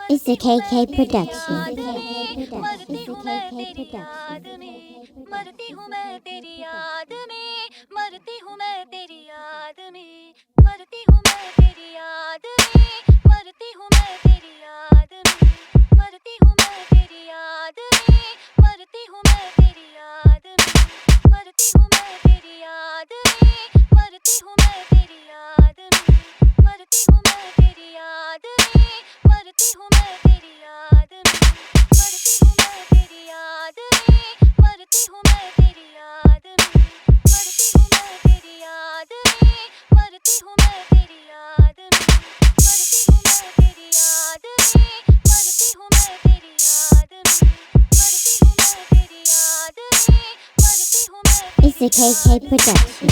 It's the KK production. मरती हूँ मैं तेरी याद में, मरती हूँ मैं तेरी याद में, मरती हूँ मैं तेरी याद में, मरती हूँ मैं तेरी याद में, मरती हूँ मैं तेरी याद में, मरती हूँ मैं तेरी याद में, मरती हूँ मैं तेरी याद में, मरती हूँ मैं तेरी याद में, मरती हूँ मैं तेरी याद में, मरती हूँ मैं तेरी याद में, मरती हूँ मैं तेरी याद में, मरती हूँ मैं तेरी याद में, मरती हूँ मैं तेरी याद में, मरती हूँ मैं तेरी याद में, मरती हूँ मैं तेरी याद में, मरती हूँ मैं तेरी याद में, मरती हूँ मैं तेरी याद में, मरती हूँ मैं तेरी याद में, मरती हूँ मैं It's the KK production.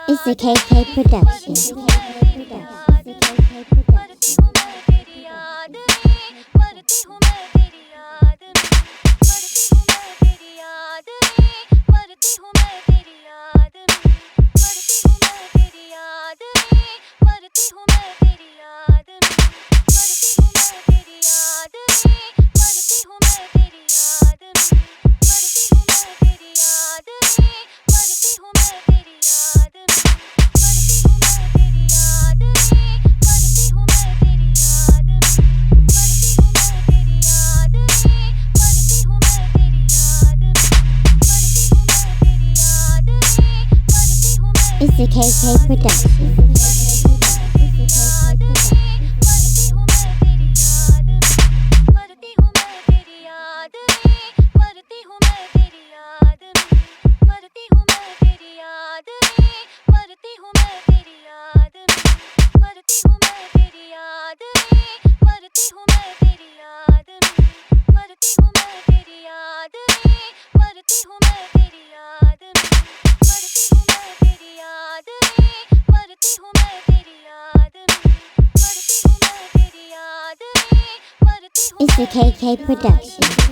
It's the KK production. It's the KK production. It's the KK production.